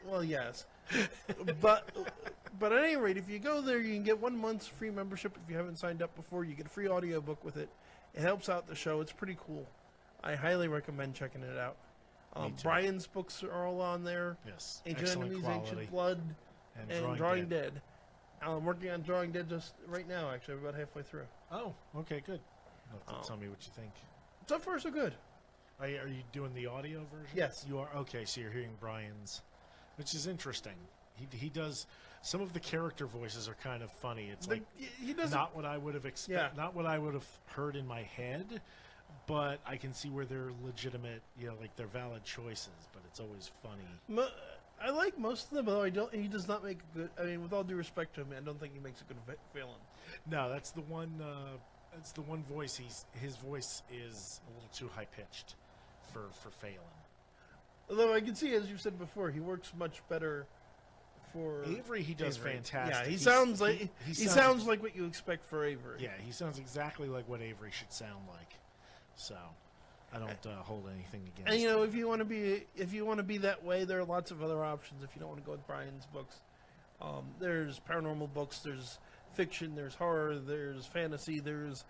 Well, yes, but at any rate, if you go there, you can get 1 month's free membership if you haven't signed up before. You get a free audiobook with it. It helps out the show. It's pretty cool. I highly recommend checking it out. Brian's books are all on there. Yes, Ancient excellent Enemies, quality. Ancient Blood, and Drawing Dead. Dead. I'm working on Drawing Dead just right now. Actually, I'm about halfway through. Oh, okay, good. You'll have to tell me what you think. So far, so good. Are you doing the audio version? Yes. You are? Okay, so you're hearing Brian's, which is interesting. He does, some of the character voices are kind of funny. It's like he doesn't, not what I would have expected, not what I would have heard in my head, but I can see where they're legitimate, like they're valid choices, but it's always funny. I like most of them, although he does not make a good, I mean, with all due respect to him, I don't think he makes a good Phelan. No, that's the one, voice, his voice is a little too high-pitched for Phelan. Although I can see, as you said before, he works much better for Avery. He does Avery. fantastic. Yeah, he sounds like what you expect for Avery. Yeah, he sounds exactly like what Avery should sound like. So, I don't hold anything against. And if you want to be that way, there are lots of other options. If you don't want to go with Brian's books, there's paranormal books, there's fiction, there's horror, there's fantasy, there's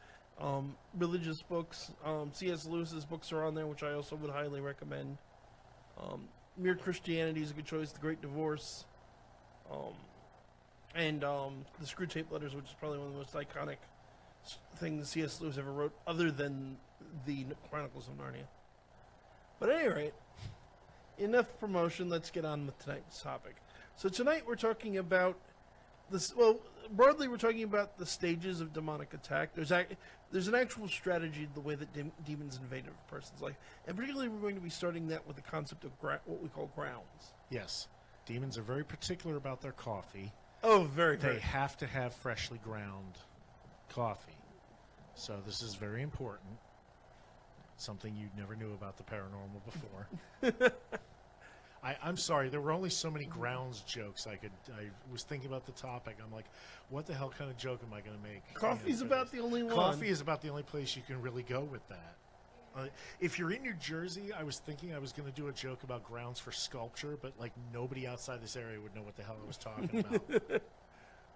religious books. C.S. Lewis's books are on there, which I also would highly recommend. Mere Christianity is a good choice. The Great Divorce, and the Screw Tape Letters, which is probably one of the most iconic things C.S. Lewis ever wrote, other than the Chronicles of Narnia. But at any rate, enough promotion. Let's get on with tonight's topic. So tonight we're talking about this. Well, broadly we're talking about the stages of demonic attack. There's an actual strategy to the way that demons invade a person's life, and particularly we're going to be starting that with the concept of what we call grounds. Yes, demons are very particular about their coffee. Oh, very. They have to have freshly ground coffee. So this is very important. Something you never knew about the paranormal before. I'm sorry, there were only so many grounds jokes I was thinking about the topic. I'm like, what the hell kind of joke am I going to make? Coffee's about the only one. Coffee is about the only place you can really go with that. If you're in New Jersey, I was thinking I was going to do a joke about grounds for sculpture, but like nobody outside this area would know what the hell I was talking about.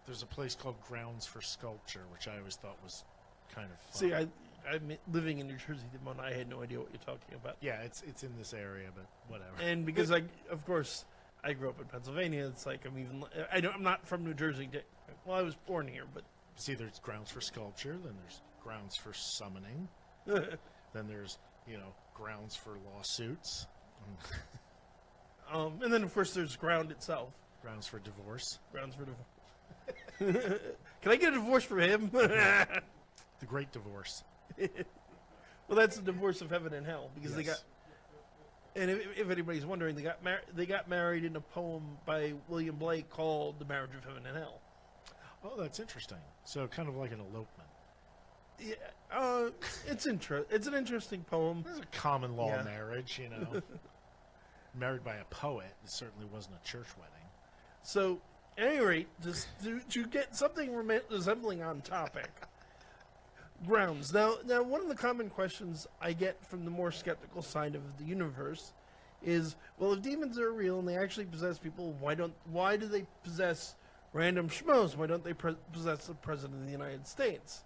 There's a place called Grounds for Sculpture, which I always thought was kind of fun. See, I'm living in New Jersey, Damon. I had no idea what you're talking about. Yeah, it's in this area, but whatever. And because of course, I grew up in Pennsylvania. It's like I'm not from New Jersey. Well, I was born here, but see, there's Grounds for Sculpture. Then there's Grounds for Summoning. Then there's grounds for lawsuits. And then of course there's ground itself. Grounds for divorce. Grounds for divorce. Can I get a divorce from him? The Great Divorce. Well, that's the divorce of heaven and hell, because yes. they got. And if anybody's wondering, they got married in a poem by William Blake called "The Marriage of Heaven and Hell." Oh, that's interesting. So kind of like an elopement. Yeah, it's an interesting poem. It's a common law marriage, Married by a poet. It certainly wasn't a church wedding. So, at any rate, just to get something resembling on topic. Grounds. Now, one of the common questions I get from the more skeptical side of the universe is, well, if demons are real and they actually possess people, why do they possess random schmoes? Why don't they possess the President of the United States?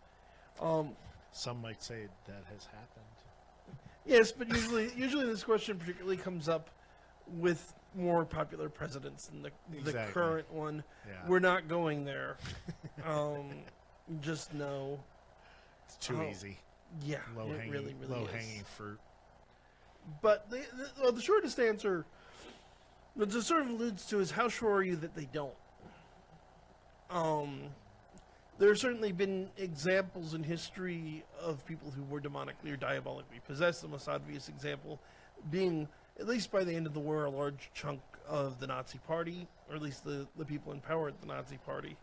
Some might say that has happened. Yes, but usually this question particularly comes up with more popular presidents than the current one. Yeah. We're not going there. Just no. It's too easy. Yeah, it really low-hanging fruit. But the shortest answer, what it sort of alludes to, is how sure are you that they don't? There have certainly been examples in history of people who were demonically or diabolically possessed. The most obvious example being, at least by the end of the war, a large chunk of the Nazi Party, or at least the people in power at the Nazi Party.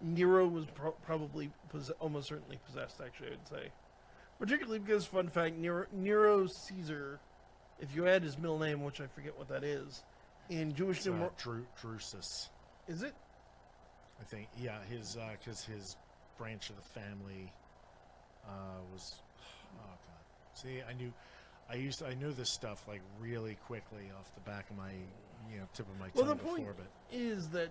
Nero was probably almost certainly possessed, actually, I would say. Particularly because, fun fact, Nero Caesar, if you add his middle name, which I forget what that is, in Jewish Drusus. Is it? I think, yeah, because his branch of the family was, oh god. See, I knew this stuff like really quickly off the back of my tip of my Well, tongue the point before, but is that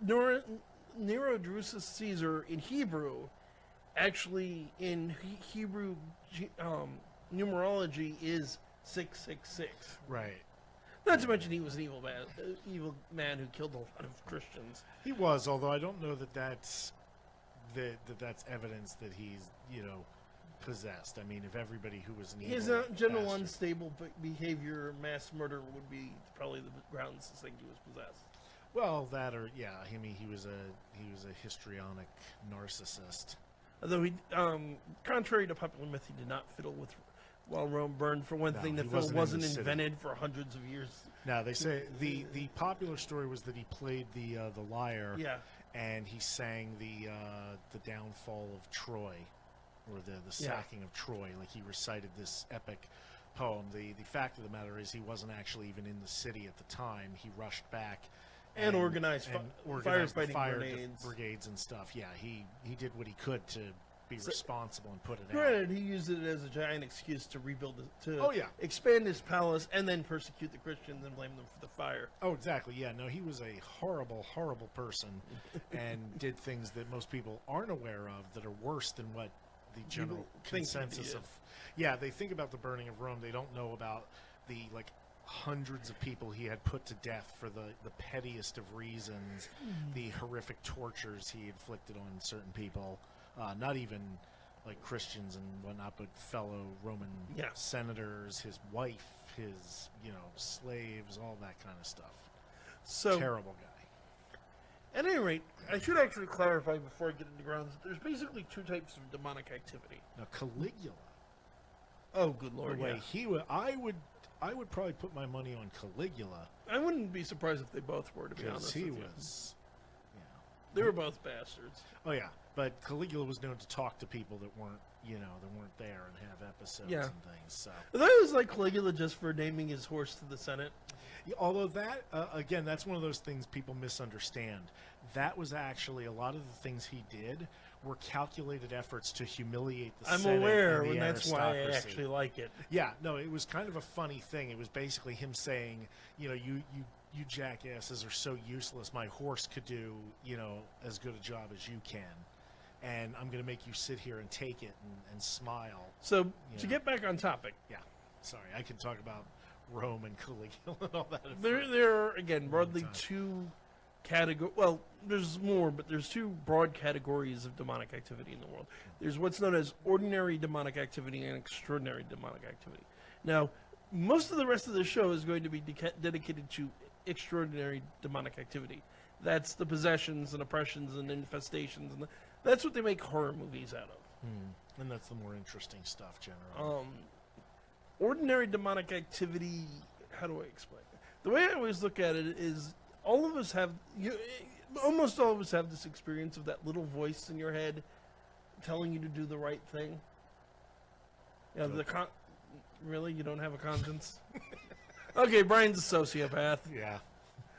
Nero Drusus Caesar in Hebrew, actually in Hebrew numerology is 666. right. Not to mention he was an evil man who killed a lot of Christians. He was, although I don't know that that's evidence that he's possessed. I mean, if everybody who was an evil His general bastard- unstable behavior, mass murder would be probably the grounds to think he was possessed. well, that or I mean, he was a histrionic narcissist. Although he, contrary to popular myth, he did not fiddle with while Rome burned. For one No, thing, the he fiddle wasn't in wasn't the city. invented for hundreds of years. Now they say the popular story was that he played the lyre, Yeah. and he sang the downfall of Troy, or the sacking of Troy. Like he recited this epic poem. The fact of the matter is he wasn't actually even in the city at the time. He rushed back And organized organized the firefighting fire brigades. brigades and stuff. Yeah, he did what he could to be responsible and put it out. Granted, he used it as a giant excuse to rebuild, Oh, yeah. expand his palace, and then persecute the Christians and blame them for the fire. Oh, exactly. Yeah, no, he was a horrible, horrible person and did things that most people aren't aware of that are worse than what the general People think he consensus did. of. Yeah, they think about the burning of Rome. They don't know about the, like, hundreds of people he had put to death for the pettiest of reasons, the horrific tortures he inflicted on certain people. Not even like Christians and whatnot, but fellow Roman Yeah. senators, his wife, his slaves, all that kind of stuff. So, Terrible guy. at any rate, I should actually clarify before I get into grounds that there's basically two types of demonic activity. Now Caligula, Oh, good the lord! way Yeah. he would, I would probably put my money on Caligula I wouldn't be surprised if they both were, to be because honest. he with you. was, They were both bastards. Oh yeah, but Caligula was known to talk to people that weren't there and have episodes Yeah. and things. So, I thought it was like Caligula just for naming his horse to the Senate. yeah, although that again, that's one of those things people misunderstand. That was actually a lot of the things he did were calculated efforts to humiliate the I'm Senate aware, and the and that's why I aristocracy. actually like it. Yeah, no, it was kind of a funny thing. It was basically him saying, you jackasses are so useless. My horse could do, as good a job as you can. And I'm going to make you sit here and take it and smile. So, to Yeah. get back on topic, Yeah. Sorry, I can talk about Rome and Caligula and all that. there are, again, broadly time. two categories. Well, there's more, but there's two broad categories of demonic activity in the world. There's what's known as ordinary demonic activity and extraordinary demonic activity. Now, most of the rest of the show is going to be dedicated to extraordinary demonic activity. That's the possessions and oppressions and infestations, and that's what they make horror movies out of. And that's the more interesting stuff, generally. Ordinary demonic activity, how do I explain it? The way I always look at it is almost all of us have this experience of that little voice in your head telling you to do the right thing. Really? You don't have a conscience? Okay, Brian's a sociopath. Yeah.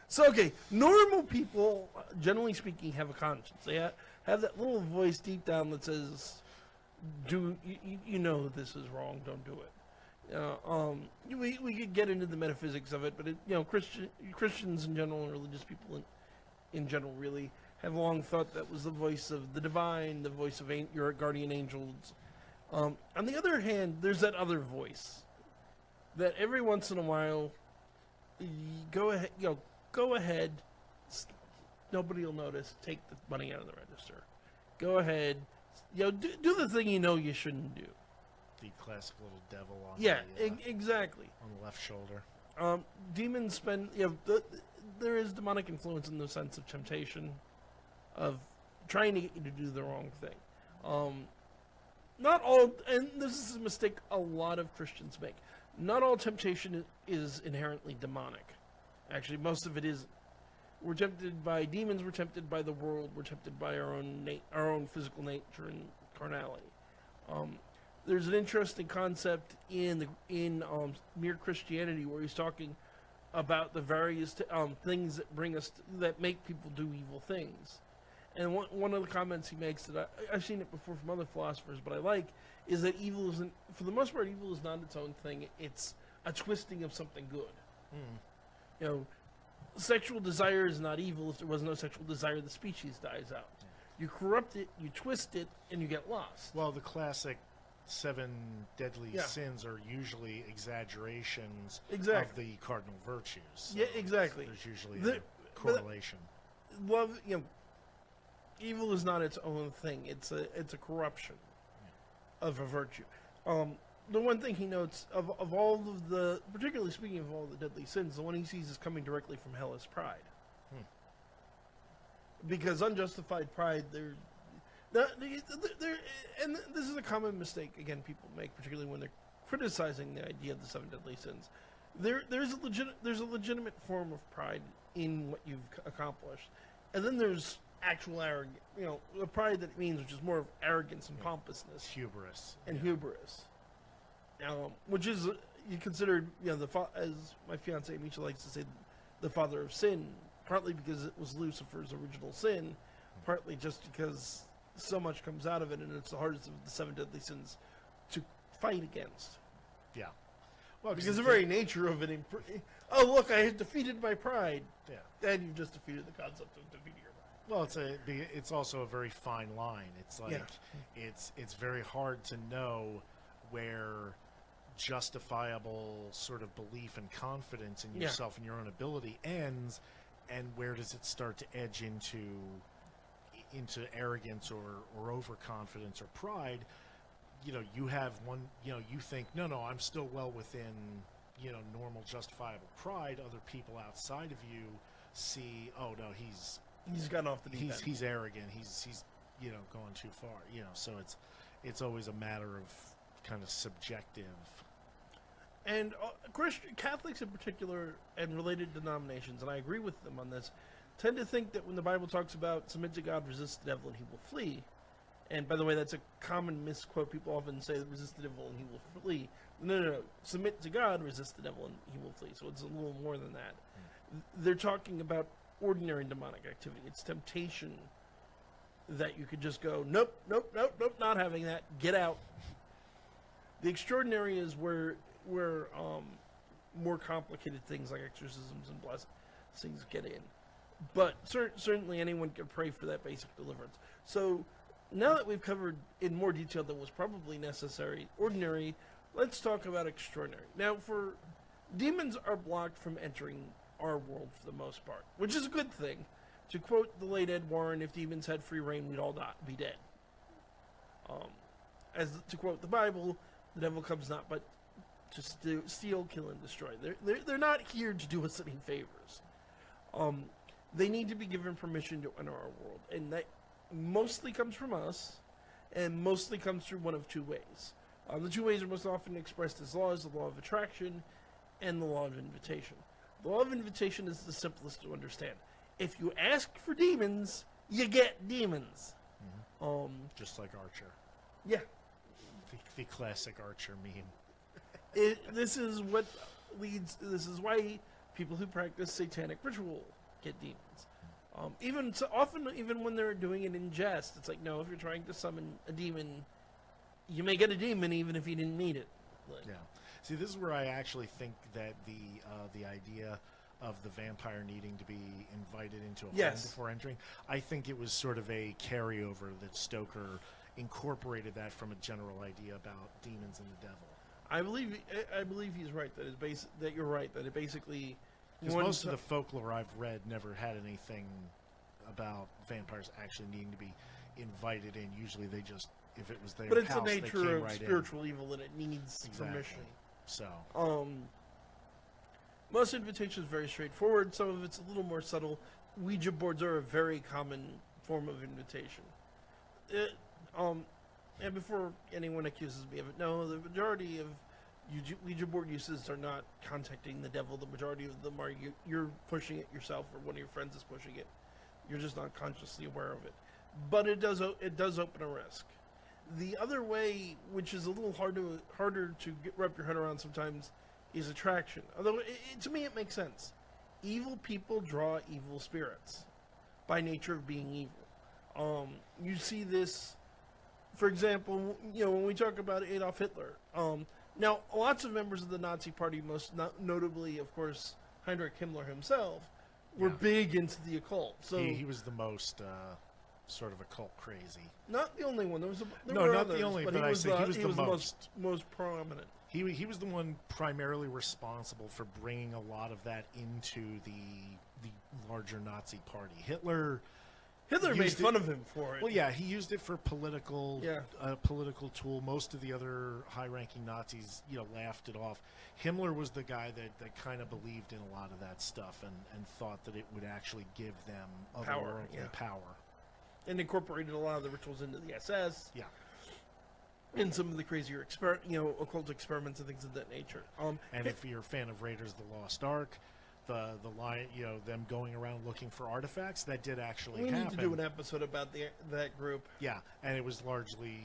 So, okay, normal people, generally speaking, have a conscience. They have that little voice deep down that says, you know this is wrong, don't do it. We could get into the metaphysics of it, but Christians in general and religious people in general really have long thought that was the voice of the divine, the voice of your guardian angels. On the other hand, there's that other voice that every once in a while, go ahead, nobody will notice, take the money out of the register. Go ahead, do the thing you shouldn't do. The classic little devil on Exactly. on the left shoulder. Demons spend, there is demonic influence in the sense of temptation, of trying to get you to do the wrong thing. Not all, and this is a mistake a lot of Christians make. Not all temptation is inherently demonic. Actually, most of it is. We're tempted by demons. We're tempted by the world. We're tempted by our own physical nature and carnality. There's an interesting concept in Mere Christianity where he's talking about the various things that that make people do evil things, And one of the comments he makes that I've seen it before from other philosophers, but I like, is that evil isn't, for the most part, evil is not its own thing. It's a twisting of something good. You know, sexual desire is not evil. If there was no sexual desire, the species dies out. You corrupt it, you twist it, and you get lost. Well, the classic 7 deadly Yeah. sins are usually exaggerations Exactly. of the cardinal virtues. So Yeah, exactly. There's usually The- a correlation. Love, evil is not its own thing. It's a corruption of a virtue. The one thing he notes of all of the, particularly speaking of all the deadly sins, the one he sees is coming directly from hell is pride. Because unjustified pride, and this is a common mistake again people make, particularly when they're criticizing the idea of the 7 deadly sins. There's a legitimate form of pride in what you've accomplished, and then there's actual arrogance. The pride that it means, which is more of arrogance and pompousness, Hubris. and hubris. Which is you considered, as my fiance Misha likes to say, the father of sin. Partly because it was Lucifer's original sin, partly just because so much comes out of it, and it's the hardest of the 7 deadly sins to fight against. Yeah. Well, Because the very nature of it, oh look, I have defeated my pride. Yeah. And you've just defeated the concept of defeating your pride. Well, it's also a very fine line. It's like it's very hard to know where justifiable sort of belief and confidence in yourself and your own ability ends, and where does it start to edge into arrogance or overconfidence or pride. You have one, you think, no, I'm still well within, normal justifiable pride. Other people outside of you see, oh no, He's gotten off the deep end. He's arrogant. He's going too far. So it's always a matter of kind of subjective. And Catholics in particular, and related denominations, and I agree with them on this, tend to think that when the Bible talks about submit to God, resist the devil, and he will flee. And by the way, that's a common misquote. People often say that resist the devil and he will flee. No. Submit to God, resist the devil, and he will flee. So it's a little more than that. They're talking about ordinary demonic activity. It's temptation that you could just go, nope, not having that. Get out. The extraordinary is where more complicated things like exorcisms and blessings get in. But certainly anyone can pray for that basic deliverance. So now that we've covered in more detail than was probably necessary ordinary, let's talk about extraordinary. Now, demons are blocked from entering our world for the most part, which is a good thing. To quote the late Ed Warren, if demons had free reign, we'd all be dead. As to quote the Bible, the devil comes not but to steal, kill, and destroy. They're not here to do us any favors. They need to be given permission to enter our world, and that mostly comes from us, and mostly comes through one of 2 ways. The 2 ways are most often expressed as laws: the law of attraction and the law of invitation. The law of invitation is the simplest to understand. If you ask for demons, you get demons. Just like Archer. Yeah. The classic Archer meme. This is why people who practice satanic ritual get demons. Even so often, even when they're doing it in jest, it's like, no, if you're trying to summon a demon, you may get a demon even if you didn't need it. Yeah. See, this is where I actually think that the idea of the vampire needing to be invited into a home before entering, I think it was sort of a carryover that Stoker incorporated that from a general idea about demons and the devil. I believe he's right. That you're right. That it basically, because most of the folklore I've read never had anything about vampires actually needing to be invited in. Usually, they just, if it was their but it's house, the nature of right spiritual evil, and it needs permission. So, most invitations are very straightforward. Some of it's a little more subtle. Ouija boards are a very common form of invitation. And before anyone accuses me of it, no, the majority of Ouija board uses are not contacting the devil. The majority of them are you're pushing it yourself, or one of your friends is pushing it. You're just not consciously aware of it. But it does open a risk. The other way, which is a little harder to wrap your head around sometimes, is attraction. Although to me it makes sense. Evil people draw evil spirits by nature of being evil. You see this, for example, when we talk about Adolf Hitler. Now, lots of members of the Nazi Party, most notably, of course, Heinrich Himmler himself, were big into the occult. So he was the most sort of occult crazy. Not the only one. There No, were not others, the only, but but he I was say he was the most prominent. He was the one primarily responsible for bringing a lot of that into the larger Nazi Party. Hitler made fun of him for it. Well, yeah, he used it for political tool. Most of the other high-ranking Nazis, laughed it off. Himmler was the guy that kind of believed in a lot of that stuff and thought that it would actually give them otherworldly power. And incorporated a lot of the rituals into the SS. Yeah. And some of the crazier occult experiments and things of that nature. And if you're a fan of Raiders of the Lost Ark, the line, them going around looking for artifacts, that did actually happen. We need to do an episode about that group. Yeah, and it was largely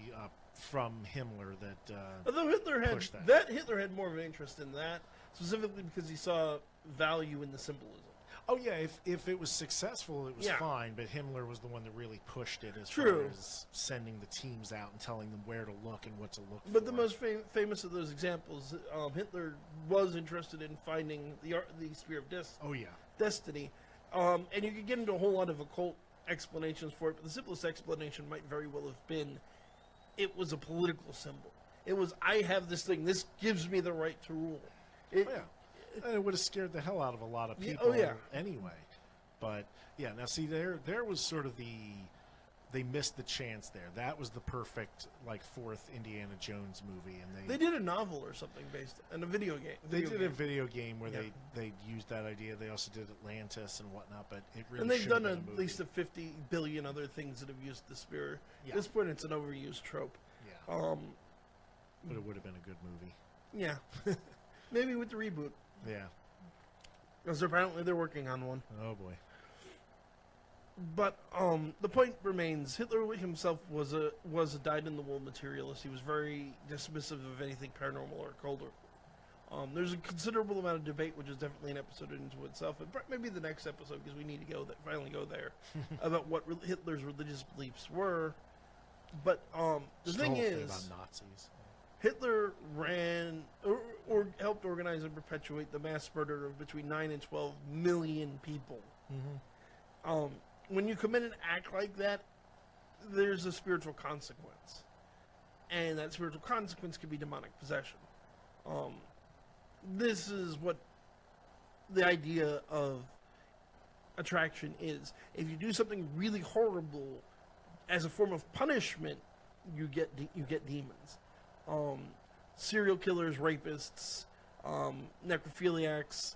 from Himmler that although Hitler had more of an interest in that, specifically because he saw value in the symbolism. Oh yeah, if it was successful, it was fine. But Himmler was the one that really pushed it as far as sending the teams out and telling them where to look and what to look for. But the most famous of those examples, Hitler was interested in finding the Spear of Destiny, and you could get into a whole lot of occult explanations for it. But the simplest explanation might very well have been, it was a political symbol. It was, I have this thing. This gives me the right to rule. And it would have scared the hell out of a lot of people anyway. But, now see, there was sort of they missed the chance there. That was the perfect, fourth Indiana Jones movie. And they did a novel or something based on a video game. They did a video game where they used that idea. They also did Atlantis and whatnot, but it really and they've done at least 50 billion other things that have used the spear. At this point, it's an overused trope. Yeah. But it would have been a good movie. Yeah. Maybe with the reboot. Yeah. Because apparently they're working on one. Oh, boy. But the point remains, Hitler himself was a dyed-in-the-wool materialist. He was very dismissive of anything paranormal or occult. There's a considerable amount of debate, which is definitely an episode into itself, and maybe the next episode, because we need to finally go there, about what Hitler's religious beliefs were. But the thing is, about Nazis. Hitler ran or helped organize and perpetuate the mass murder of between 9 and 12 million people. Mm-hmm. When you commit an act like that, there's a spiritual consequence. And that spiritual consequence can be demonic possession. This is what the idea of attraction is. If you do something really horrible as a form of punishment, you get demons. Serial killers, rapists, necrophiliacs,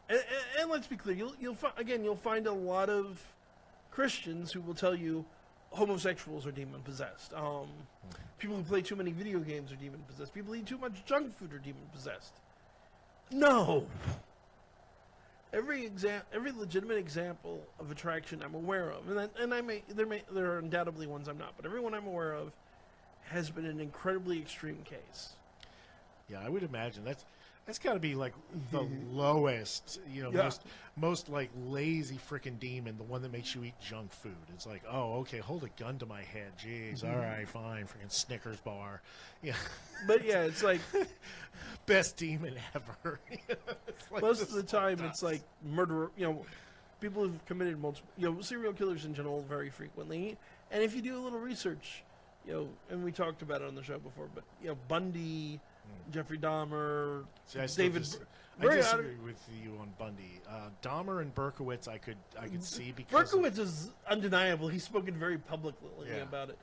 and let's be clear, you'll find a lot of Christians who will tell you homosexuals are demon possessed. People who play too many video games are demon possessed. People who eat too much junk food are demon possessed. No. Every legitimate example of attraction I'm aware of, there are undoubtedly ones I'm not, but every one I'm aware of has been an incredibly extreme case. Yeah, I would imagine that's got to be like the lowest, most like lazy freaking demon, the one that makes you eat junk food. It's like, oh, okay, hold a gun to my head, jeez, all right, fine, freaking Snickers bar, yeah. But yeah, it's like best demon ever. Like most of the time, it's like murderer. People who've committed multiple, serial killers in general, very frequently, and if you do a little research. And we talked about it on the show before, but Bundy, Jeffrey Dahmer, David. I disagree with you on Bundy. Dahmer and Berkowitz, I could see because Berkowitz is undeniable. He's spoken very publicly about it.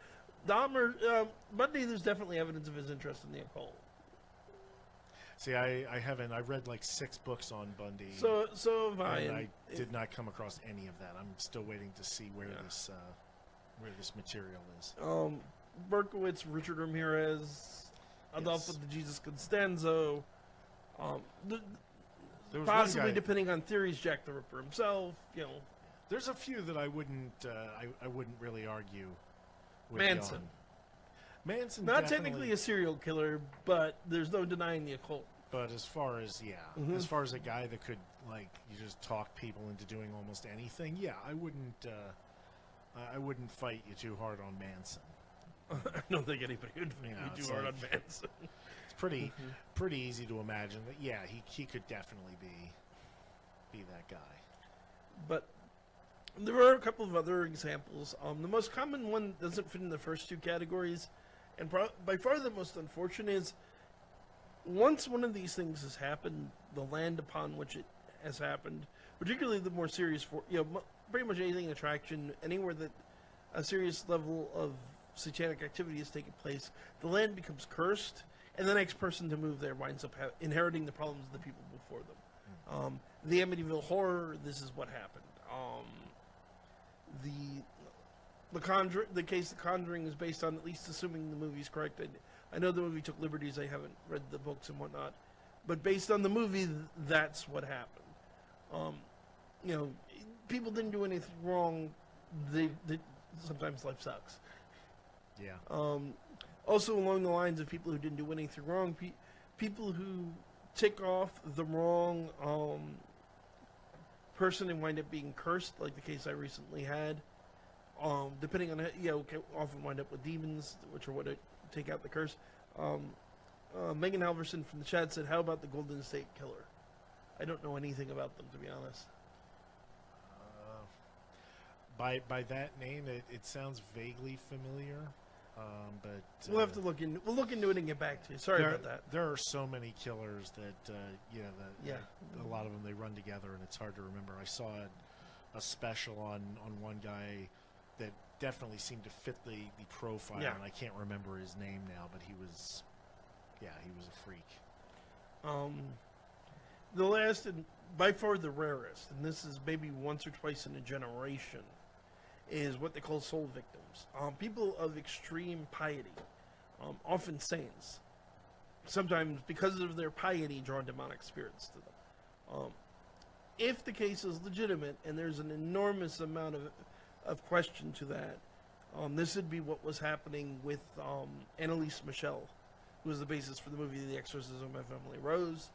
Dahmer, Bundy, there's definitely evidence of his interest in the occult. See, I haven't. I read like 6 books on Bundy. So have I. And I did not come across any of that. I'm still waiting to see where this material is. Berkowitz, Richard Ramirez, Adolfo de Jesus Constanzo, possibly depending on theories, Jack the Ripper himself. There's a few that I wouldn't really argue with. Manson. Manson, not technically a serial killer, but there's no denying the occult. But as far as as far as a guy that could you just talk people into doing almost anything, I wouldn't. I wouldn't fight you too hard on Manson. I don't think anybody would be it's too hard like- on Manson. It's pretty easy to imagine that. Yeah, he could definitely be that guy. But there are a couple of other examples. The most common one doesn't fit in the first two categories, and by far the most unfortunate is once one of these things has happened, the land upon which it has happened, particularly the more serious, pretty much anything attraction, anywhere that a serious level of satanic activity is taking place, the land becomes cursed, and the next person to move there winds up inheriting the problems of the people before them. The Amityville Horror, this is what happened. The case The Conjuring is based on, at least assuming the movie's correct. I know the movie took liberties. I haven't read the books and whatnot, but based on the movie, that's what happened. People didn't do anything wrong. They sometimes life sucks. Yeah. Also, along the lines of people who didn't do anything wrong, people who tick off the wrong person and wind up being cursed, like the case I recently had. Depending on can often wind up with demons, which are what take out the curse. Megan Halverson from the chat said, "How about the Golden State Killer?" I don't know anything about them, to be honest. By that name, it sounds vaguely familiar, but We'll have to look into. We'll look into it and get back to you. Sorry about that. There are so many killers that a lot of them they run together, and it's hard to remember. I saw a special on one guy that definitely seemed to fit the profile, Yeah. and I can't remember his name now, but he was a freak. The last and by far the rarest, and this is maybe once or twice in a generation, is what they call soul victims. People of extreme piety, often saints, sometimes because of their piety draw demonic spirits to them. If the case is legitimate, and there's an enormous amount of question to that, this would be what was happening with Annalise Michel, who was the basis for the movie The Exorcism of Emily Rose.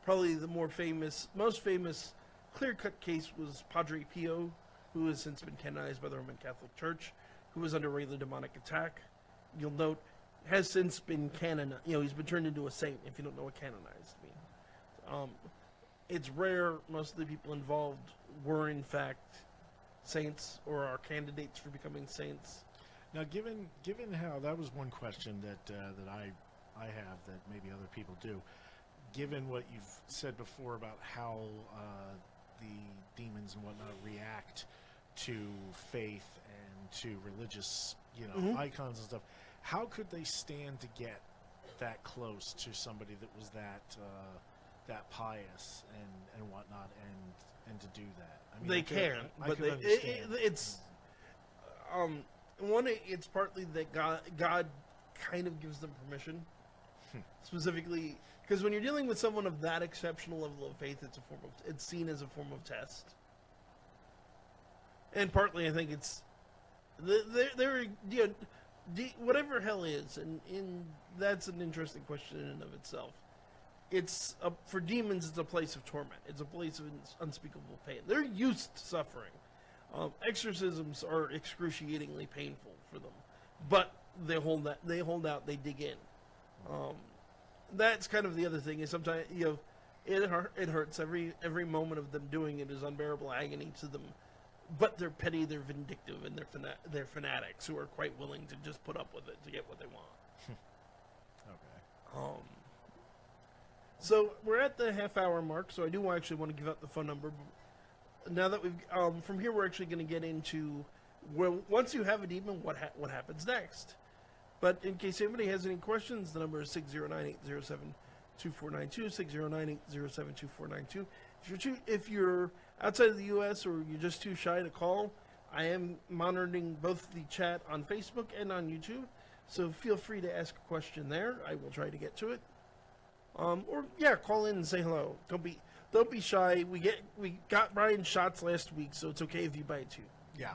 Probably the most famous clear-cut case was Padre Pio, who has since been canonized by the Roman Catholic Church, who was under regular demonic attack. You'll note, has since been canonized. He's been turned into a saint, if you don't know what canonized means. It's rare. Most of the people involved were, in fact, saints or are candidates for becoming saints. Now, given how that was one question that I have that maybe other people do, given what you've said before about how the demons and whatnot react to faith and to religious, icons and stuff, how could they stand to get that close to somebody that was that pious and whatnot, and to do that? I mean, They can, but it's it's partly that God kind of gives them permission, specifically because when you're dealing with someone of that exceptional level of faith, it's seen as a form of test, and partly I think it's whatever hell is, and that's an interesting question in and of itself. It's for demons. It's a place of torment. It's a place of unspeakable pain. They're used to suffering. Exorcisms are excruciatingly painful for them, but they hold out. They dig in. That's kind of the other thing. Is sometimes it hurts. Every moment of them doing it is unbearable agony to them. But they're petty. They're vindictive, and they're fanatics who are quite willing to just put up with it to get what they want. Okay. So we're at the half-hour mark, so I do actually want to give out the phone number. Now that we've from here, we're actually going to get into once you have a demon, what happens next. But in case anybody has any questions, the number is 609-807-2492, 609-807-2492. If you're outside of the U.S. or you're just too shy to call, I am monitoring both the chat on Facebook and on YouTube, so feel free to ask a question there. I will try to get to it. Call in and say hello. Don't be shy. We got Brian shots last week, so it's okay if you bite too. Yeah.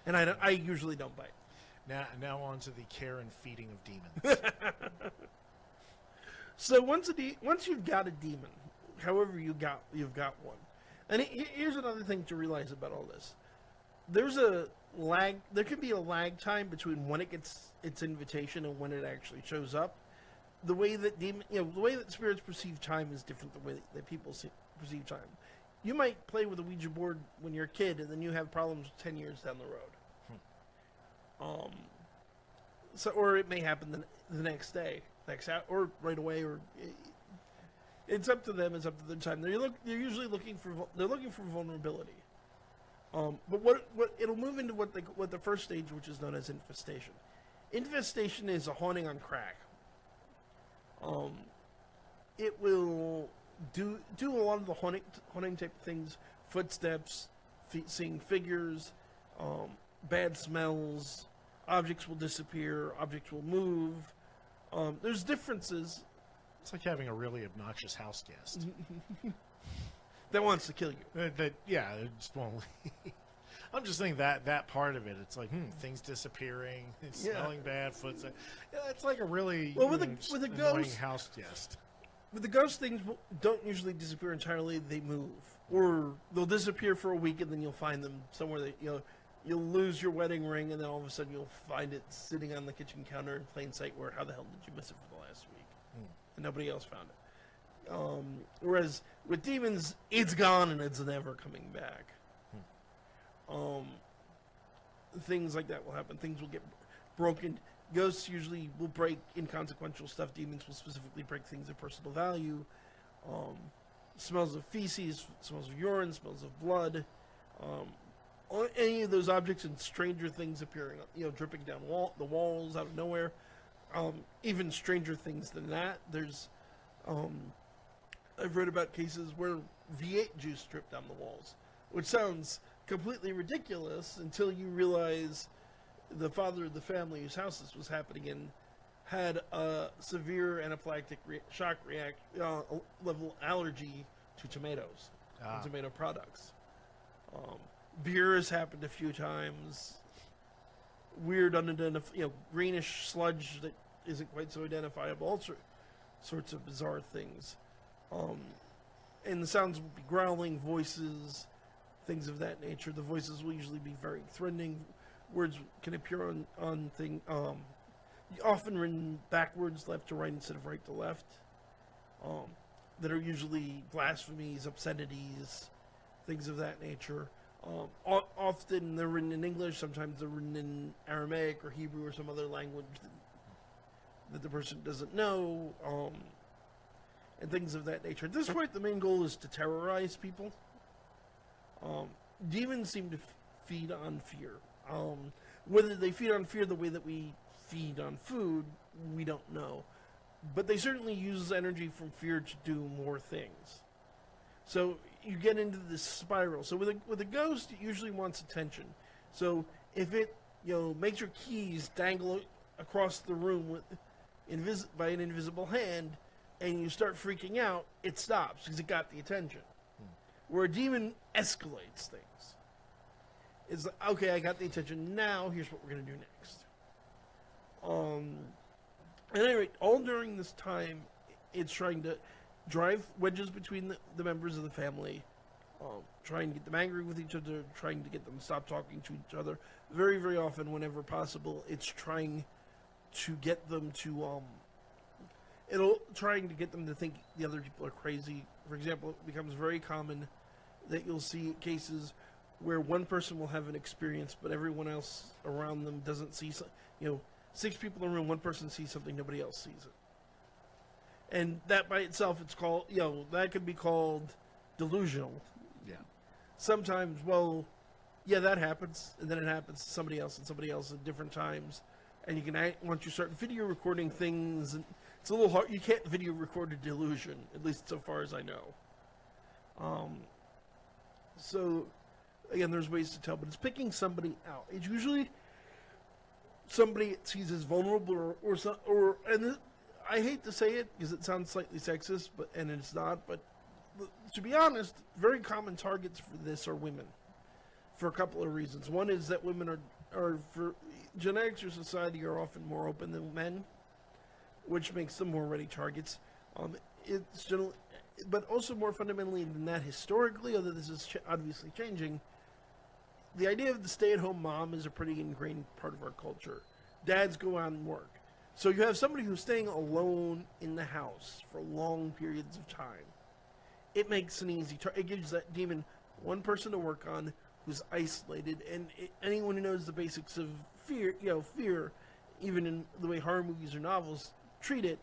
And I usually don't bite. Now on to the care and feeding of demons. So once you've got a demon, however you've got one, And here's another thing to realize about all this. There's a lag. There could be a lag time between when it gets its invitation and when it actually shows up. The way that the way that spirits perceive time is different than the way that people perceive time. You might play with a Ouija board when you're a kid, and then you have problems 10 years down the road. So, or it may happen the next day, or right away, or it's up to them. It's up to their time. They're usually looking for vulnerability. But what it'll move into what the first stage, which is known as infestation. Infestation is a haunting on crack. It will do a lot of the haunting type of things: footsteps, seeing figures, bad smells. Objects will disappear. Objects will move. There's differences. It's like having a really obnoxious house guest that wants to kill you. It just won't. I'm just saying that part of it. It's like things disappearing, smelling bad, footsteps. Yeah, it's like a really with a annoying ghost house guest. But the ghost things don't usually disappear entirely. They move, or they'll disappear for a week, and then you'll find them somewhere. That you'll lose your wedding ring, and then all of a sudden you'll find it sitting on the kitchen counter in plain sight. Where how the hell did you miss it for the last week? And nobody else found it. Whereas with demons, it's gone and it's never coming back. Things like that will happen. Things will get broken. Ghosts usually will break inconsequential stuff. Demons will specifically break things of personal value. Smells of feces, smells of urine, smells of blood. Any of those objects and stranger things appearing, dripping down the walls out of nowhere. Even stranger things than that. There's, I've read about cases where V8 juice dripped down the walls, which sounds completely ridiculous until you realize the father of the family whose house this was happening in had a severe anaphylactic shock level allergy to tomatoes and tomato products. Beer has happened a few times. Weird, unidentified, greenish sludge that isn't quite so identifiable. All sorts of bizarre things. And the sounds will be growling, voices, things of that nature. The voices will usually be very threatening. Words can appear on thing, often written backwards, left to right instead of right to left. That are usually blasphemies, obscenities, things of that nature. Often they're written in English. Sometimes they're written in Aramaic or Hebrew or some other language that the person doesn't know, and things of that nature. At this point, the main goal is to terrorize people. Demons seem to feed on fear. Whether they feed on fear the way that we feed on food, we don't know. But they certainly use energy from fear to do more things. So you get into this spiral. So with a ghost, it usually wants attention. So if it makes your keys dangle across the room by an invisible hand, and you start freaking out, it stops because it got the attention. Where a demon escalates things. It's like, okay, I got the attention. Now here's what we're gonna do next. At any rate, all during this time, it's trying to drive wedges between the members of the family, trying to get them angry with each other, trying to get them to stop talking to each other. Very, very often, whenever possible, it's trying to get them to, trying to get them to think the other people are crazy. For example, it becomes very common that you'll see cases where one person will have an experience, but everyone else around them doesn't see. 6 people in a room, one person sees something, nobody else sees it. And that by itself, it's called, that could be called delusional. Yeah. Sometimes, that happens, and then it happens to somebody else and somebody else at different times. And you can, once you start video recording things, and it's a little hard. You can't video record a delusion, at least so far as I know. So, again, there's ways to tell, but it's picking somebody out. It's usually somebody it sees as vulnerable, and I hate to say it because it sounds slightly sexist, and it's not. But to be honest, very common targets for this are women, for a couple of reasons. One is that women are for genetics or society are often more open than men, which makes them more ready targets. but also more fundamentally than that, historically, although this is obviously changing, the idea of the stay-at-home mom is a pretty ingrained part of our culture. Dads go out and work. So you have somebody who's staying alone in the house for long periods of time. It makes an easy it gives that demon one person to work on who's isolated, and anyone who knows the basics of fear, even in the way horror movies or novels treat it,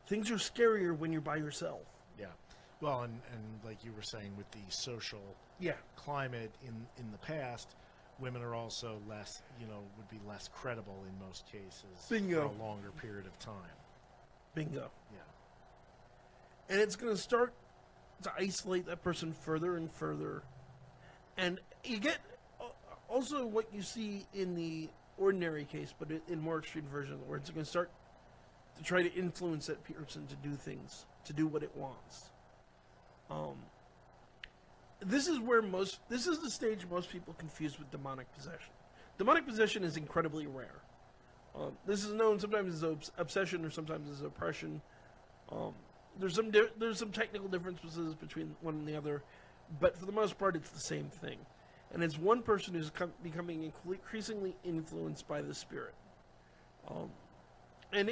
things are scarier when you're by yourself. Yeah. Well, and like you were saying with the social Yeah. climate in the past, women are also less, would be less credible in most cases Bingo. for a longer period of time. Bingo. Yeah. And it's going to start to isolate that person further and further. And you get also what you see in the ordinary case, but in more extreme version, where it's going to start to try to influence that person to do things, to do what it wants. This is the stage most people confuse with demonic possession. Demonic possession is incredibly rare. This is known sometimes as obsession or sometimes as oppression. There's some technical differences between one and the other, but for the most part, it's the same thing. And it's one person who's becoming increasingly influenced by the spirit. And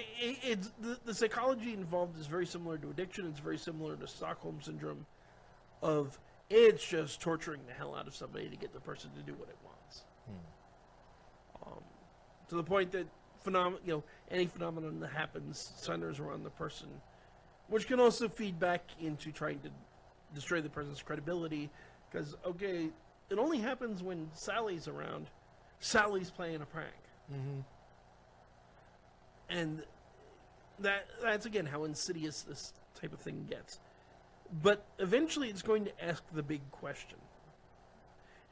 the psychology involved is very similar to addiction. It's very similar to Stockholm Syndrome of it's just torturing the hell out of somebody to get the person to do what it wants. To the point that any phenomenon that happens centers around the person, which can also feed back into trying to destroy the person's credibility. Because, okay, it only happens when Sally's around. Sally's playing a prank. Mm-hmm. And that's, again, how insidious this type of thing gets. But eventually it's going to ask the big question.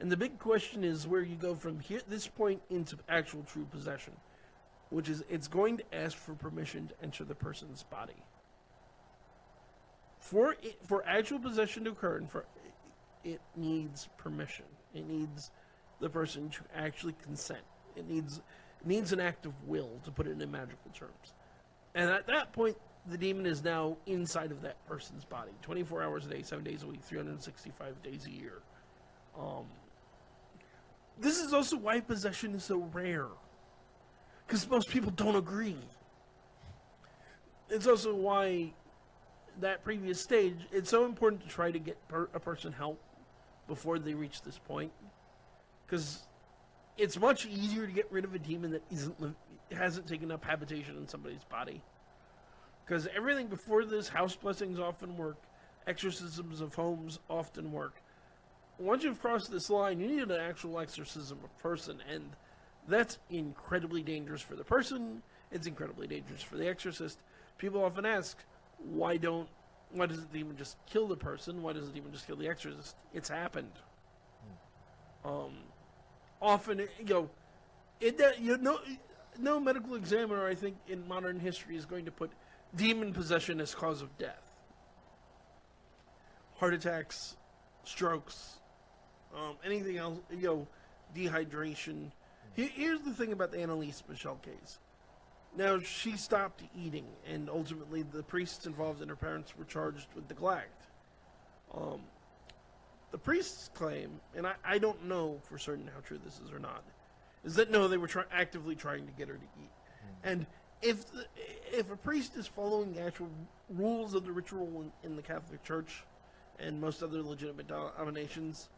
And the big question is where you go from this point into actual true possession. Which is, it's going to ask for permission to enter the person's body. For actual possession to occur, it needs permission. It needs the person to actually consent. It needs an act of will, to put it in magical terms. And at that point, the demon is now inside of that person's body, 24 hours a day, 7 days a week, 365 days a year. This is also why possession is so rare, because most people don't agree. It's also why that previous stage, it's so important to try to get a person help before they reach this point, because it's much easier to get rid of a demon that hasn't taken up habitation in somebody's body. Because everything before this, house blessings often work, exorcisms of homes often work. Once you've crossed this line, you need an actual exorcism of person, and that's incredibly dangerous for the person. It's incredibly dangerous for the exorcist. People often ask, why does the demon just kill the person? Why does the demon just kill the exorcist? It's happened. Often, no medical examiner, I think, in modern history is going to put demon possession as cause of death. Heart attacks, strokes, anything else, dehydration. Here's the thing about the Annalise Michel case. Now, she stopped eating, and ultimately the priests involved and her parents were charged with neglect. The priests claim, and I don't know for certain how true this is or not, is that no, they were actively trying to get her to eat. And if a priest is following the actual rules of the ritual in the Catholic Church and most other legitimate denominations,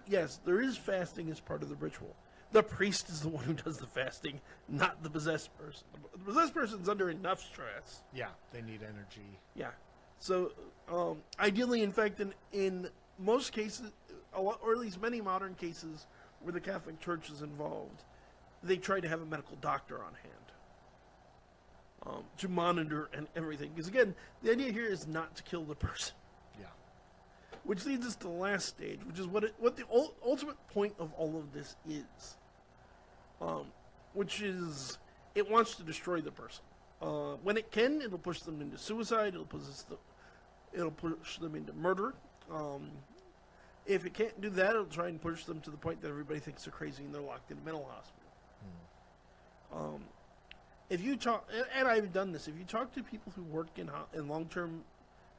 yes, there is fasting as part of the ritual. The priest is the one who does the fasting, not the possessed person. The possessed person's under enough stress. Yeah, they need energy. Yeah. So, ideally, in fact, in most cases, or at least many modern cases where the Catholic Church is involved, they try to have a medical doctor on hand to monitor and everything. Because, again, the idea here is not to kill the person. Yeah. Which leads us to the last stage, which is what the ultimate point of all of this is. Which is, it wants to destroy the person. When it can, it'll push them into suicide. It'll push them into murder. If it can't do that, it'll try and push them to the point that everybody thinks they're crazy and they're locked in a mental hospital. If you talk, and I've done this, if you talk to people who work in long-term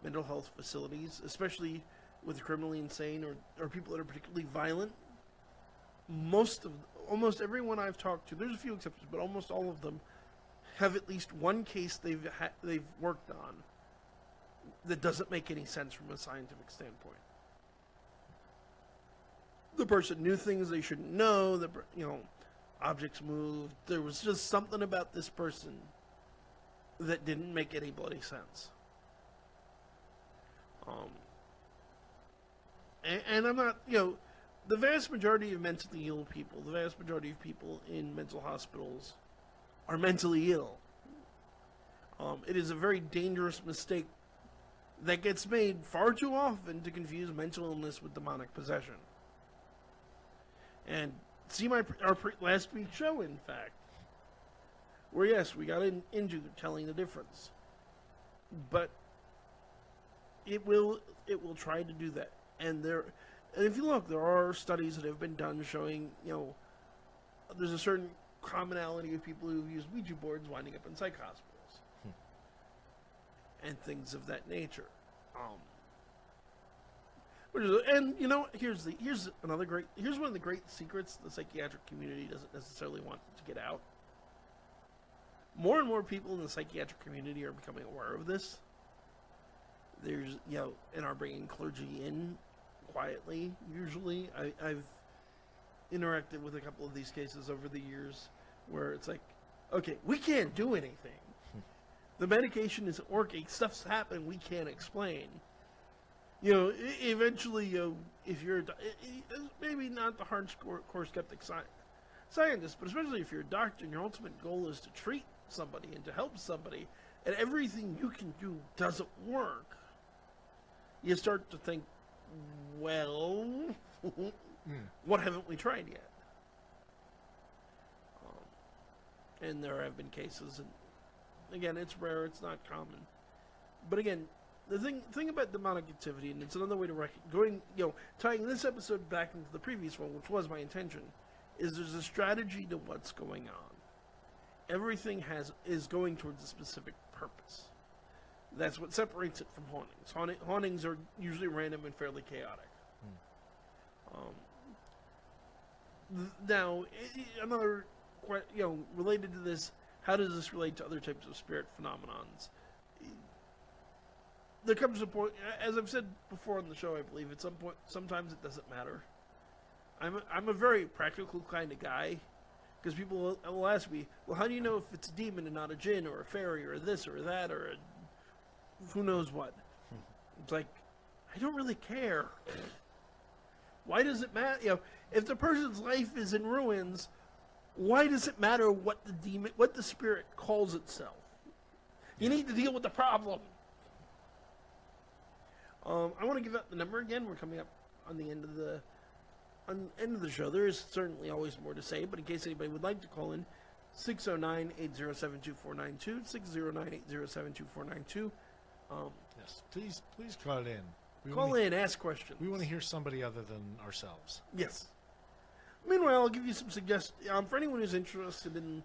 mental health facilities, especially with criminally insane or people that are particularly violent. Almost everyone I've talked to, there's a few exceptions, but almost all of them have at least one case they've worked on that doesn't make any sense from a scientific standpoint. The person knew things they shouldn't know. Objects moved. There was just something about this person that didn't make any bloody sense. And I'm not, the vast majority of mentally ill people, the vast majority of people in mental hospitals are mentally ill. It is a very dangerous mistake that gets made far too often to confuse mental illness with demonic possession. And see our last week's show, in fact, where yes, we got into telling the difference, but it will try to do that. And if you look, there are studies that have been done showing, there's a certain commonality of people who use Ouija boards winding up in psych hospitals and things of that nature. Here's one of the great secrets the psychiatric community doesn't necessarily want to get out. More and more people in the psychiatric community are becoming aware of this. There's, and are bringing clergy in quietly, usually. I've interacted with a couple of these cases over the years where it's like, okay, we can't do anything. The medication isn't working. Stuff's happening we can't explain. Eventually, if you're maybe not the hardcore skeptic scientist, but especially if you're a doctor and your ultimate goal is to treat somebody and to help somebody, and everything you can do doesn't work, you start to think, well, what haven't we tried yet? And there have been cases, and again, it's rare, it's not common. But again, the thing about demonic activity, and it's another way to tying this episode back into the previous one, which was my intention, is there's a strategy to what's going on. Everything is going towards a specific purpose. That's what separates it from hauntings. Hauntings are usually random and fairly chaotic. Now, another, related to this, how does this relate to other types of spirit phenomenons? There comes a point, as I've said before on the show, I believe, at some point, sometimes it doesn't matter. I'm a very practical kind of guy, because people will ask me, well, how do you know if it's a demon and not a jinn, or a fairy, or this, or that, or who knows what? It's like, I don't really care. Why does it matter? If the person's life is in ruins, why does it matter what the spirit calls itself? You need to deal with the problem. I want to give out the number again. We're coming up on the end of the show. There is certainly always more to say, but in case anybody would like to call in, 609-807-2492, 609-807-2492. Yes, please call it in. Call in, ask questions. We want to hear somebody other than ourselves. Yes. Meanwhile, I'll give you some suggestions. For anyone who's interested in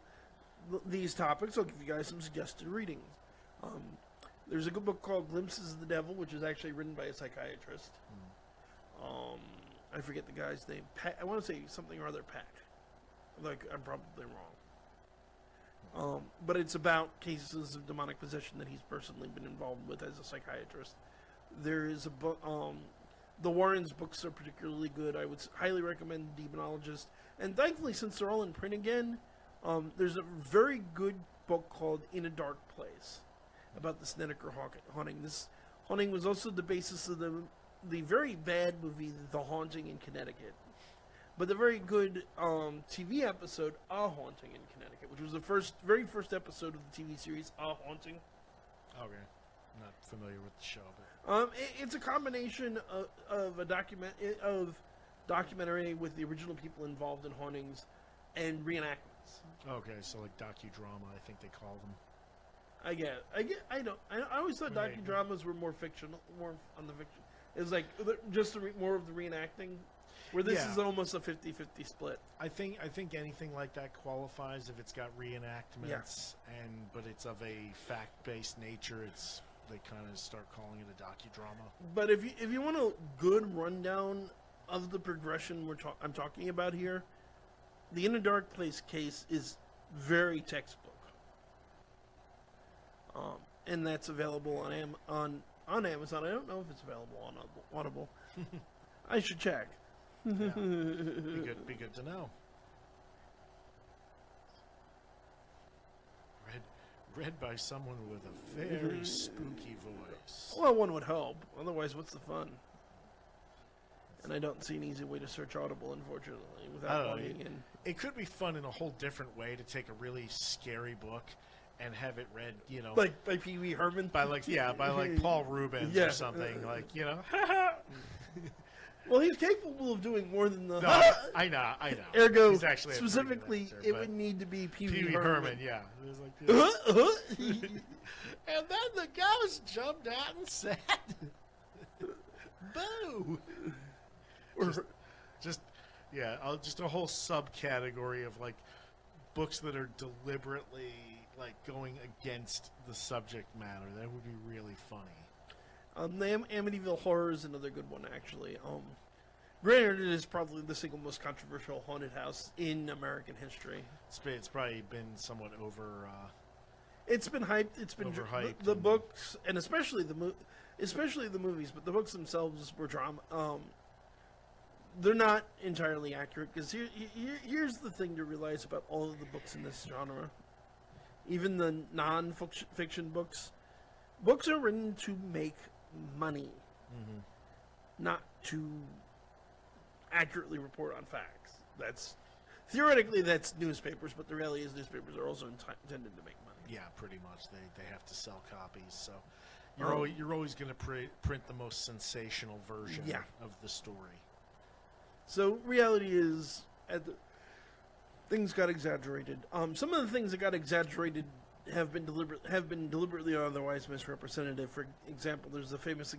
these topics, I'll give you guys some suggested readings. There's a good book called Glimpses of the Devil, which is actually written by a psychiatrist. I forget the guy's name. I want to say something or other Pack. I'm probably wrong. But it's about cases of demonic possession that he's personally been involved with as a psychiatrist. There is a book, the Warrens' books are particularly good. I would highly recommend Demonologist. And thankfully, since they're all in print again, there's a very good book called In a Dark Place about the Snedeker haunting. This haunting was also the basis of the very bad movie The Haunting in Connecticut. But the very good TV episode, A Haunting in Connecticut, which was the very first episode of the TV series A Haunting. Okay. I'm not familiar with the show, but it's a combination of documentary with the original people involved in hauntings and reenactments. Okay, so like docudrama, I think they call them. I always thought docudramas were more fictional, more on the fiction. It's like just more of the reenacting, where this is almost a 50-50 split. I think anything like that qualifies if it's got reenactments, but it's of a fact-based nature. they kind of start calling it a docudrama. But if you want a good rundown of the progression I'm talking about here, the In a Dark Place case is very textbook. And that's available on Amazon. I don't know if it's available on Audible. I should check. Yeah. Be good to know. Read by someone with a very spooky voice. Well, one would hope. Otherwise, what's the fun? And I don't see an easy way to search Audible, unfortunately, without logging in. It could be fun in a whole different way to take a really scary book and have it read, like by Pee Wee Herman, by Paul Rubens or something, Well, he's capable of doing more than the. No, I know. Ergo, he's actually specifically, actor, it would need to be Pee Wee Herman. Yeah. It was and then the ghost jumped out and said, "Boo!" Just a whole subcategory of books that are deliberately going against the subject matter. That would be really funny. The Amityville Horror is another good one, actually. Granted, it is probably the single most controversial haunted house in American history. It's probably been somewhat over. It's been hyped. It's been overhyped. The books, and especially the movies, but the books themselves were drama. They're not entirely accurate because here's the thing to realize about all of the books in this genre, even the non-fiction books. Books are written to make money, not to accurately report on facts. Theoretically that's newspapers, but the reality is newspapers are also intended to make money. Yeah, pretty much. They have to sell copies, so you're always going to print the most sensational version of the story. So reality is, things got exaggerated. Some of the things that got exaggerated have been deliberately or otherwise misrepresentative. For example, there's a famous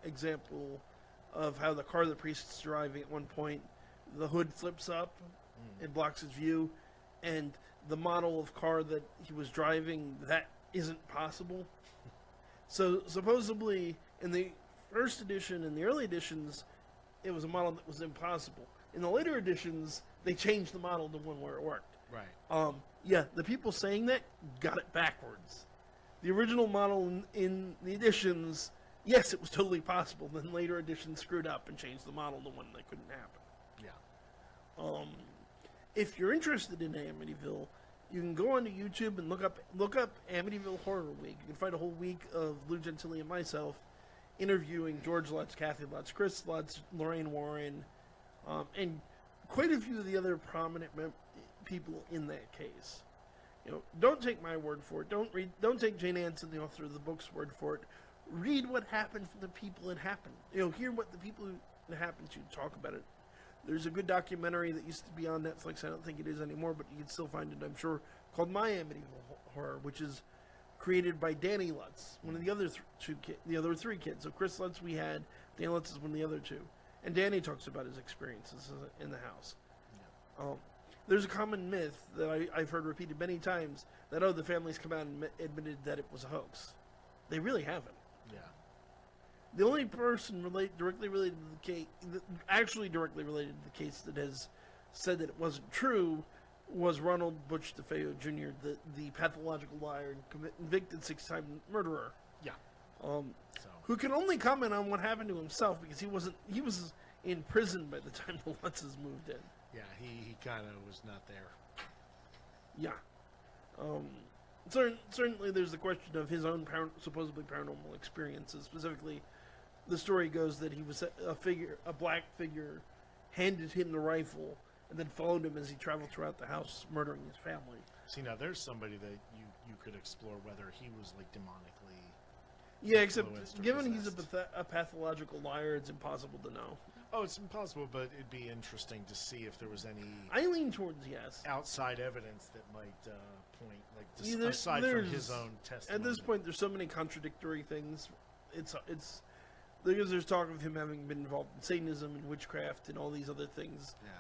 example of how the car the priest's driving at one point, the hood flips up, it blocks his view, and the model of car that he was driving, that isn't possible. So supposedly in the first edition and the early editions, it was a model that was impossible. In the later editions, they changed the model to one where it worked. Right. The people saying that got it backwards. The original model in the editions, yes, it was totally possible. Then later editions screwed up and changed the model to one that couldn't happen. Yeah. If you're interested in Amityville, you can go onto YouTube and look up Amityville Horror Week. You can find a whole week of Lou Gentili and myself interviewing George Lutz, Kathy Lutz, Chris Lutz, Lorraine Warren, and quite a few of the other prominent people in that case. Don't take my word for it. Don't take Jane Anson, the author of the book's word for it. Read what happened from the people it happened. Hear what the people it happened to talk about it. There's a good documentary that used to be on Netflix. I don't think it is anymore, but you can still find it, I'm sure, called My Amityville Horror, which is created by Danny Lutz, one of the other the other three kids. So Chris Lutz we had, Dan Lutz is one of the other two, and Danny talks about his experiences in the house. Yeah. There's a common myth that I've heard repeated many times that the family's come out and admitted that it was a hoax. They really haven't. Yeah. The only person directly related to the case, actually directly related to the case, that has said that it wasn't true was Ronald Butch DeFeo Jr., the pathological liar and convicted 6-time murderer. Yeah. Who can only comment on what happened to himself because he was in prison by the time the Lutzes moved in. Yeah, he kind of was not there. Yeah. Certainly there's the question of his own supposedly paranormal experiences. Specifically, the story goes that he was a black figure handed him the rifle and then followed him as he traveled throughout the house, murdering his family. See, now there's somebody that you could explore whether he was demonically. Yeah, except given he's a pathological liar, it's impossible to know. Oh, it's impossible, but it'd be interesting to see if there was any. I lean towards yes. Outside evidence that might point, aside from his own testimony. At this point, there's so many contradictory things. It's because there's talk of him having been involved in Satanism and witchcraft and all these other things. Yeah.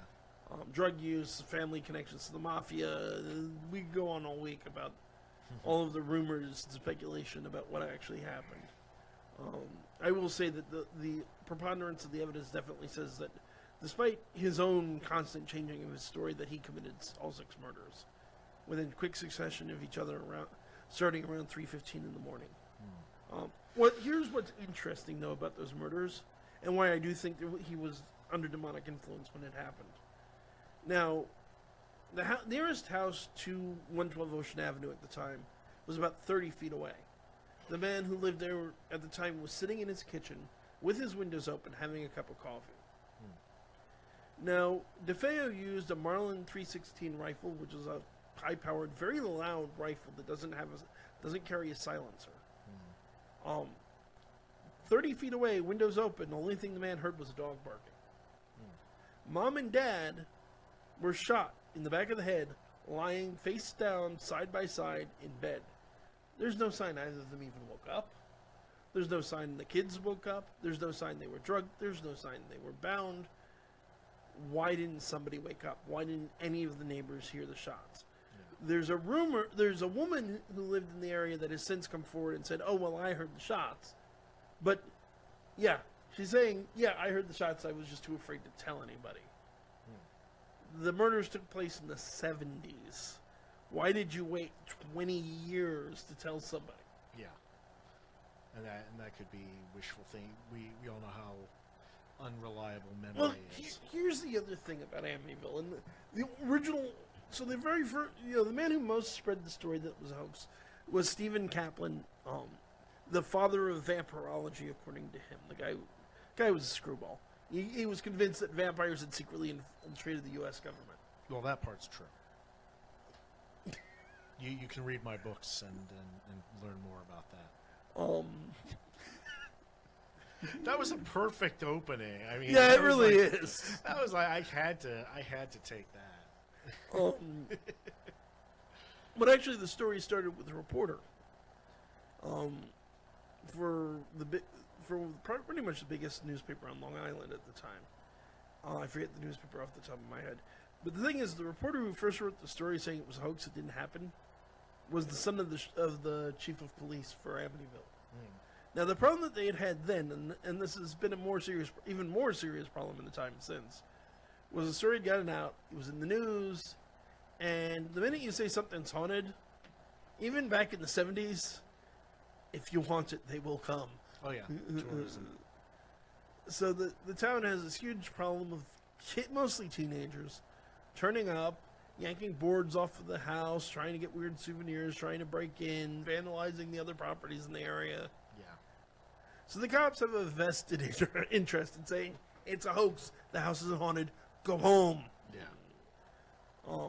Drug use, family connections to the mafia. We could go on all week about all of the rumors and speculation about what actually happened. I will say that the preponderance of the evidence definitely says that, despite his own constant changing of his story, that he committed all 6 murders within quick succession of each other, starting around 3:15 in the morning. Here's what's interesting, though, about those murders, and why I do think that he was under demonic influence when it happened. Now, the nearest house to 112 Ocean Avenue at the time was about 30 feet away. The man who lived there at the time was sitting in his kitchen with his windows open having a cup of coffee. Now, DeFeo used a Marlin 316 rifle, which is a high-powered, very loud rifle that doesn't carry a silencer. 30 feet away, windows open, the only thing the man heard was a dog barking. Mom and Dad were shot in the back of the head, lying face down, side by side, in bed. There's no sign either of them even woke up. There's no sign the kids woke up. There's no sign they were drugged. There's no sign they were bound. Why didn't somebody wake up? Why didn't any of the neighbors hear the shots? There's a woman who lived in the area that has since come forward and said, oh, well, I heard the shots. But, yeah, she's saying, yeah, I heard the shots. I was just too afraid to tell anybody. The murders took place in the 70s. Why did you wait 20 years to tell somebody? Yeah. And that could be wishful thinking. We all know how unreliable memory is. Here's the other thing about Amityville. And the original... So the very first... the man who most spread the story that was a hoax was Stephen Kaplan, the father of vampirology, according to him. The guy was a screwball. He was convinced that vampires had secretly infiltrated the U.S. government. Well, that part's true. You can read my books and learn more about that. That was a perfect opening. I mean, yeah, it really is. That was like I had to take that. But actually, the story started with a reporter. For pretty much the biggest newspaper on Long Island at the time. I forget the newspaper off the top of my head. But the thing is, the reporter who first wrote the story saying it was a hoax, it didn't happen, was the son of the chief of police for Amityville. Now, the problem that they had then, and this has been even more serious problem in the time since, was the story had gotten out, it was in the news, and the minute you say something's haunted, even back in the 70s, if you want it, they will come. Oh, yeah. Tourism. So the town has this huge problem of mostly teenagers turning up, yanking boards off of the house, trying to get weird souvenirs, trying to break in, vandalizing the other properties in the area. Yeah. So the cops have a vested interest in saying, it's a hoax, the house isn't haunted, go home. Yeah.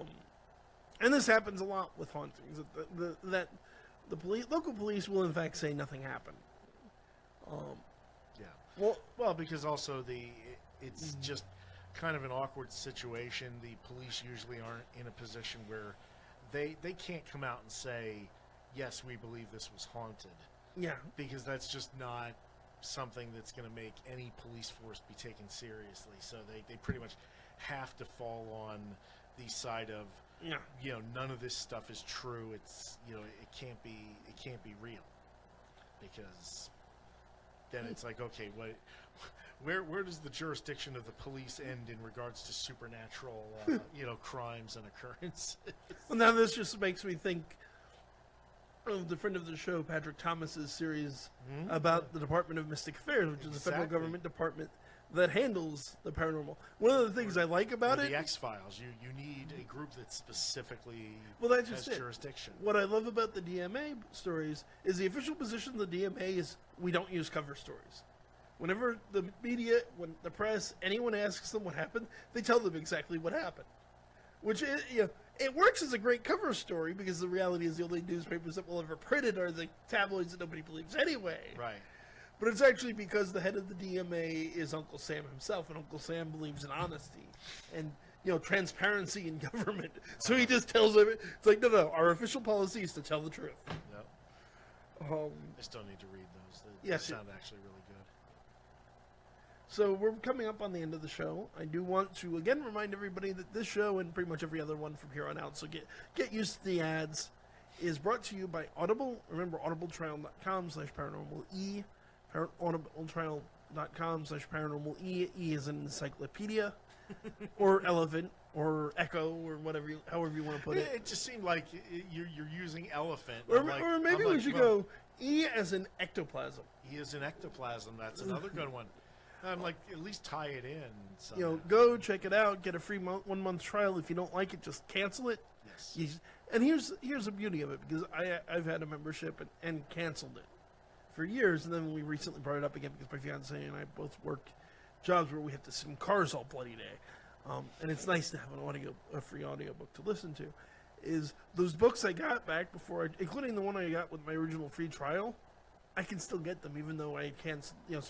And this happens a lot with hauntings, that the local police will in fact say nothing happened. Yeah. Well, because also it's just kind of an awkward situation. The police usually aren't in a position where they can't come out and say, yes, we believe this was haunted. Yeah. Because that's just not something that's going to make any police force be taken seriously. So they pretty much have to fall on the side of, none of this stuff is true. It's, it can't be real. Because then it's like, okay, where does the jurisdiction of the police end in regards to supernatural, crimes and occurrences? Well, now this just makes me think of the friend of the show, Patrick Thomas's series about the Department of Mystic Affairs, which is a federal government department that handles the paranormal. One of the things I like about it... The X-Files. You need a group that specifically has jurisdiction. What I love about the DMA stories is the official position of the DMA is we don't use cover stories. Whenever the media, when the press, anyone asks them what happened, they tell them exactly what happened. Which, it works as a great cover story because the reality is the only newspapers that will ever print it are the tabloids that nobody believes anyway. Right. But it's actually because the head of the DMA is Uncle Sam himself, and Uncle Sam believes in honesty and, transparency in government. So he just tells them, it's like, no, our official policy is to tell the truth. Yep. I still need to read those. They sound actually really good. So we're coming up on the end of the show. I do want to, again, remind everybody that this show and pretty much every other one from here on out, so get used to the ads, is brought to you by Audible. Remember, audibletrial.com/paranormal-e, audibletrial.com/paranormal-e. E is an encyclopedia, or elephant, or echo, or whatever, however you want to put it. It just seemed like you're using elephant. Or maybe we should go E as in ectoplasm. E is an ectoplasm. That's another good one. I'm like, at least tie it in. You know, go check it out. Get a free 1 month trial. If you don't like it, just cancel it. Yes. And here's the beauty of it, because I've had a membership and canceled it for years, and then we recently brought it up again because my fiance and I both work jobs where we have to sit in cars all bloody day, and it's nice to have a free audiobook to listen to. Is those books I got back before, including the one I got with my original free trial, I can still get them even though I canceled it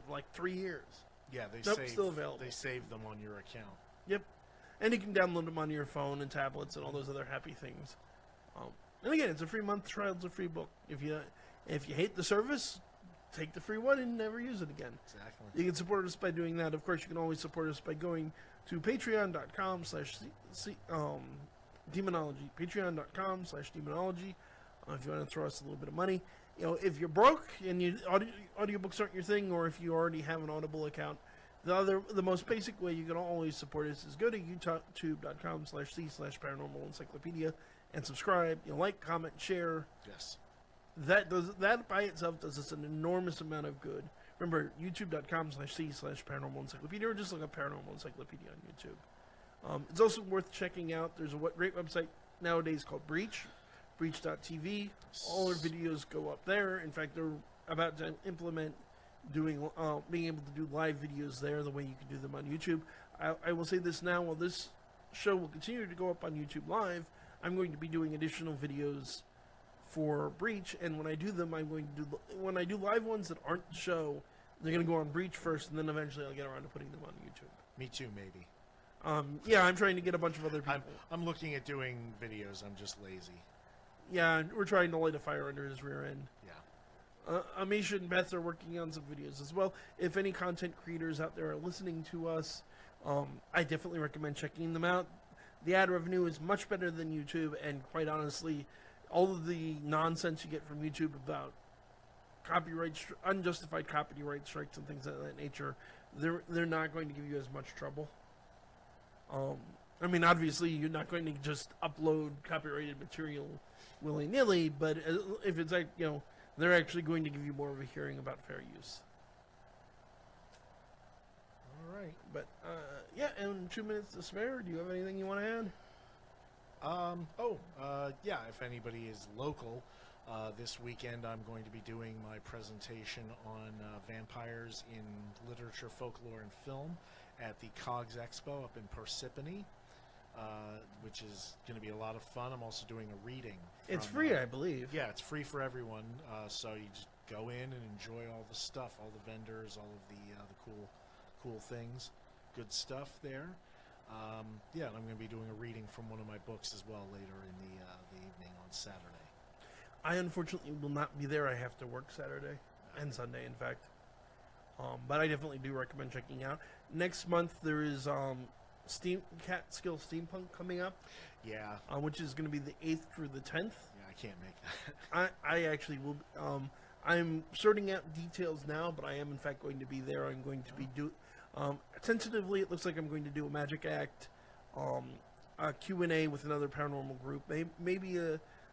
for like 3 years. Yeah, still available. They save them on your account. Yep. And you can download them on your phone and tablets and all those other happy things. And again, it's a free month trial. It's a free book. If you hate the service, take the free one and never use it again. Exactly. You can support us by doing that. Of course, you can always support us by going to patreon.com/demonology. Patreon.com/demonology. If you want to throw us a little bit of money. You know, if you're broke and audiobooks aren't your thing, or if you already have an Audible account, the most basic way you can always support us is go to youtube.com/c/paranormal encyclopedia and subscribe. You know, like, comment, share. Yes. That by itself does us an enormous amount of good. Remember, youtube.com/c/paranormal encyclopedia, or just look up Paranormal Encyclopedia on YouTube. It's also worth checking out. There's a great website nowadays called Breach.tv. All our videos go up there. In fact, they're about to implement being able to do live videos there the way you can do them on YouTube. I will say this now, while this show will continue to go up on YouTube Live, I'm going to be doing additional videos for Breach, and when I do them, when I do live ones that aren't the show, they're going to go on Breach first, and then eventually I'll get around to putting them on YouTube. Me too, maybe. Yeah, I'm trying to get a bunch of other people. I'm looking at doing videos. I'm just lazy. Yeah, we're trying to light a fire under his rear end. Yeah. Amisha and Beth are working on some videos as well. If any content creators out there are listening to us, I definitely recommend checking them out. The ad revenue is much better than YouTube, and quite honestly, all of the nonsense you get from YouTube about unjustified copyright strikes and things of that nature, they're not going to give you as much trouble. I mean, obviously, you're not going to just upload copyrighted material willy-nilly, but if it's like, they're actually going to give you more of a hearing about fair use. All right. But, yeah, and 2 minutes to spare. Do you have anything you want to add? Yeah, if anybody is local, this weekend I'm going to be doing my presentation on vampires in literature, folklore, and film at the COGS Expo up in Parsippany, which is going to be a lot of fun. I'm also doing a reading. It's free, I believe. Yeah, it's free for everyone, so you just go in and enjoy all the stuff, all the vendors, all of the cool things, good stuff there. Yeah, and I'm going to be doing a reading from one of my books as well later in the evening on Saturday. I unfortunately will not be there. I have to work Saturday and Sunday, in fact. But I definitely do recommend checking out. Next month there is Catskill Steampunk coming up. Yeah. Which is going to be the 8th through the 10th. Yeah, I can't make that. I actually will. I'm sorting out details now, but I am in fact going to be there. I'm going to be tentatively, it looks like I'm going to do a magic act, a Q&A with another paranormal group, maybe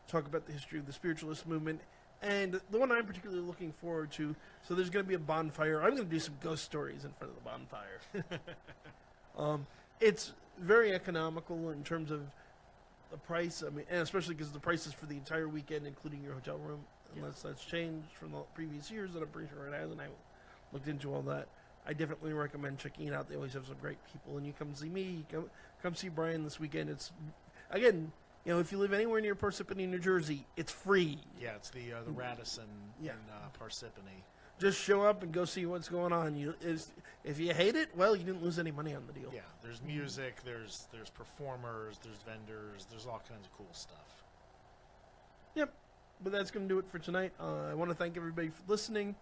talk about the history of the spiritualist movement, and the one I'm particularly looking forward to, so there's going to be a bonfire. I'm going to do some ghost stories in front of the bonfire. It's very economical in terms of the price, I mean, and especially because the price is for the entire weekend, including your hotel room, unless that's changed from the previous years, and I'm pretty sure it has, and I looked into all that. I definitely recommend checking it out. They always have some great people, and you come see me, come see Brian this weekend. It's, again, if you live anywhere near Parsippany, New Jersey, it's free. Yeah, it's the Radisson in Parsippany. Just show up and go see what's going on. If you hate it, well, you didn't lose any money on the deal. Yeah, there's music, there's performers, there's vendors, there's all kinds of cool stuff. Yep, but that's going to do it for tonight. I want to thank everybody for listening.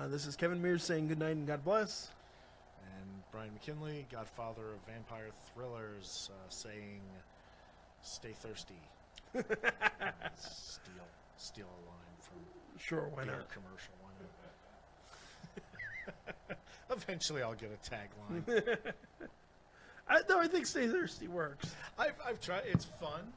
This is Kevin Mears saying good night and God bless. And Brian McKinley, godfather of vampire thrillers, saying stay thirsty. Steal a line from Sure, why beer not? commercial. Why not? Eventually, I'll get a tagline. No, I think Stay Thirsty works. I've tried. It's fun.